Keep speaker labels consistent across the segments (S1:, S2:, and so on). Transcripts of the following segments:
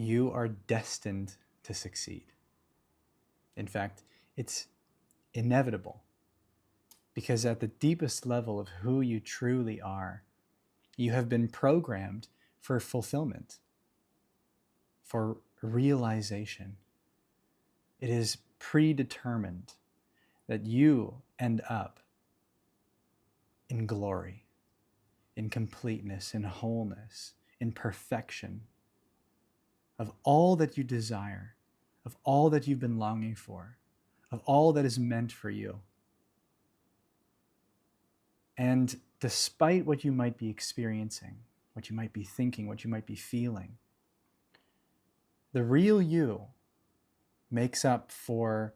S1: You are destined to succeed. In fact, it's inevitable, because at the deepest level of who you truly are, you have been programmed for fulfillment, for realization. It is predetermined that you end up in glory, in completeness, in wholeness, in perfection of all that you desire, of all that you've been longing for, of all that is meant for you. And despite what you might be experiencing, what you might be thinking, what you might be feeling, the real you makes up for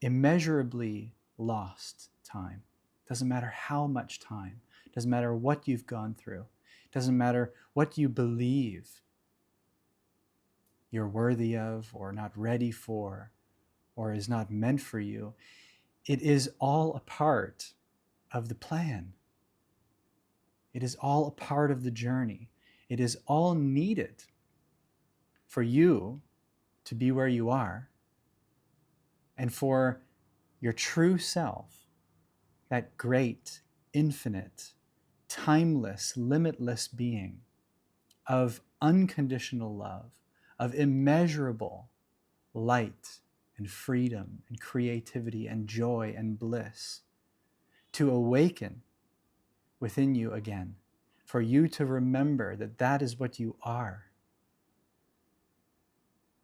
S1: immeasurably lost time. Doesn't matter how much time, doesn't matter what you've gone through, doesn't matter what you believe you're worthy of or not ready for or is not meant for you. It is all a part of the plan. It is all a part of the journey. It is all needed for you to be where you are and for your true self, that great, infinite, timeless, limitless being of unconditional love, of immeasurable light and freedom and creativity and joy and bliss, to awaken within you again, for you to remember that that is what you are.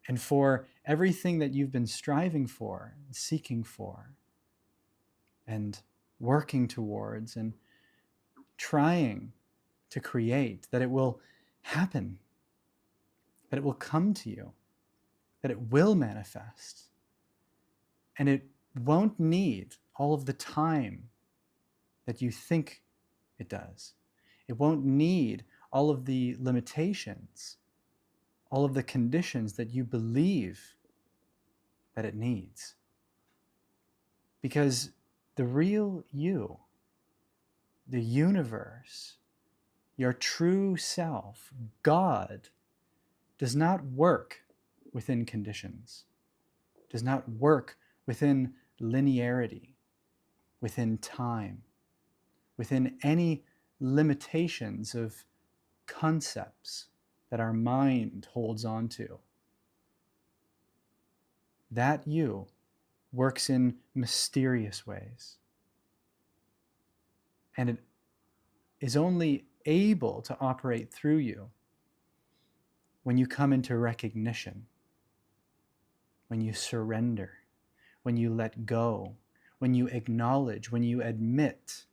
S1: And for everything that you've been striving for, seeking for, and working towards, and trying to create, that it will happen, that it will come to you, that it will manifest. And it won't need all of the time that you think it does. It won't need all of the limitations, all of the conditions that you believe that it needs. Because the real you, the universe, your true self, God, does not work within conditions, does not work within linearity, within time, within any limitations of concepts that our mind holds on to. That you works in mysterious ways. And it is only able to operate through you when you come into recognition, when you surrender, when you let go, when you acknowledge, when you admit,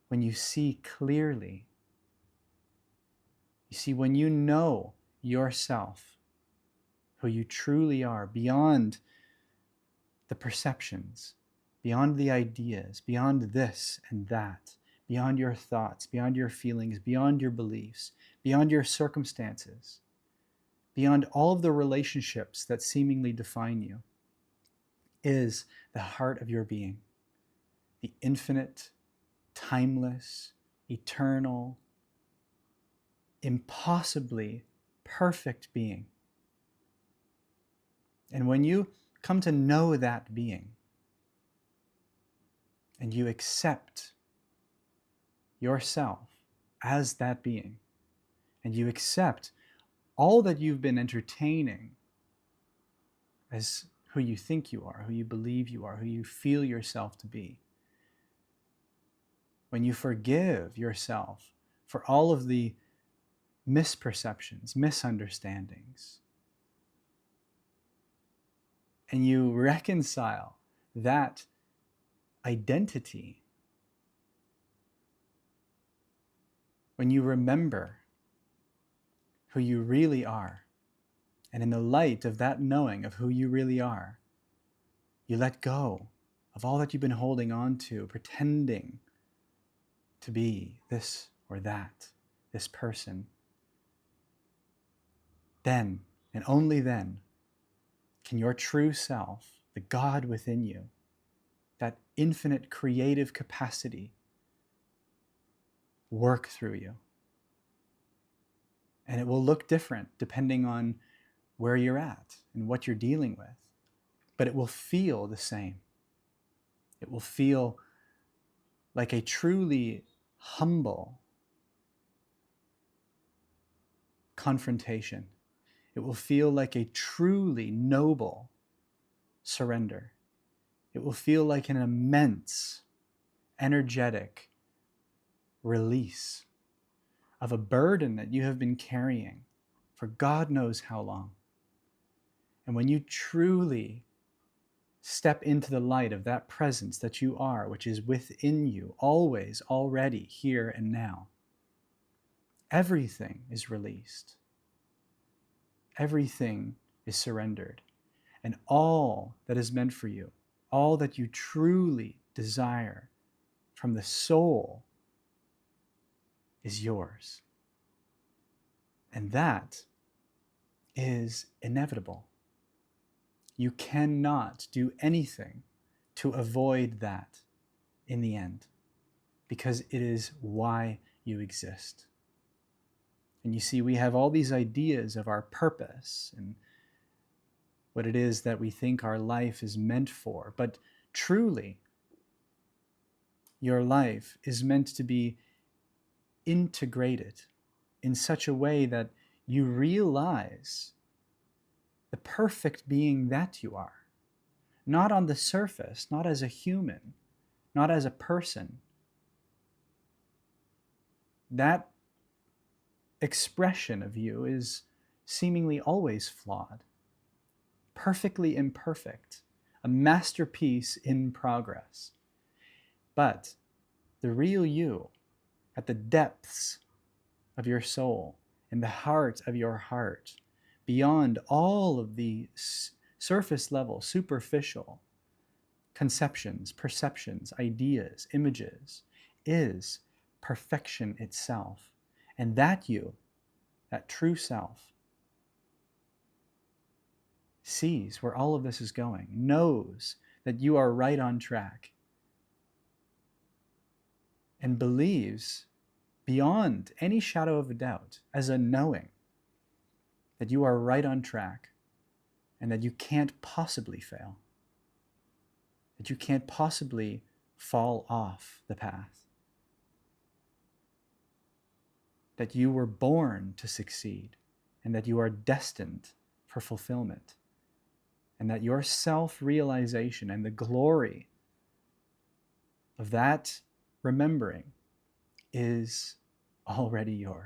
S1: when you see clearly. You see, when you know yourself, who you truly are, beyond the perceptions, beyond the ideas, beyond this and that, beyond your thoughts, beyond your feelings, beyond your beliefs, beyond your circumstances, beyond all of the relationships that seemingly define you, is the heart of your being, the infinite, timeless, eternal, impossibly perfect being. And when you come to know that being, and you accept yourself as that being, and you accept all that you've been entertaining as who you think you are, who you believe you are, who you feel yourself to be, when you forgive yourself for all of the misperceptions, misunderstandings, and you reconcile that identity, when you remember who you really are, and in the light of that knowing of who you really are, you let go of all that you've been holding on to, pretending to be this or that, this person. Then, and only then, can your true self, the God within you, that infinite creative capacity, work through you And it will look different depending on where you're at and what you're dealing with. But it will feel the same. It will feel like a truly humble confrontation. It will feel like a truly noble surrender. It will feel like an immense, energetic release of a burden that you have been carrying for God knows how long. And when you truly step into the light of that presence that you are, which is within you, always, already, here and now, everything is released. Everything is surrendered. And all that is meant for you, all that you truly desire from the soul, is yours. And that is inevitable. You cannot do anything to avoid that in the end, because it is why you exist. And you see, we have all these ideas of our purpose and what it is that we think our life is meant for. But truly, your life is meant to be integrated in such a way that you realize the perfect being that you are. Not on the surface, not as a human, not as a person. That expression of you is seemingly always flawed, perfectly imperfect, a masterpiece in progress. But the real you, at the depths of your soul, in the heart of your heart, beyond all of the surface level, superficial conceptions, perceptions, ideas, images, is perfection itself. And that you, that true self, sees where all of this is going, knows that you are right on track, and believes beyond any shadow of a doubt, as a knowing, that you are right on track and that you can't possibly fail, that you can't possibly fall off the path, that you were born to succeed and that you are destined for fulfillment, and that your self-realization and the glory of that remembering is already yours.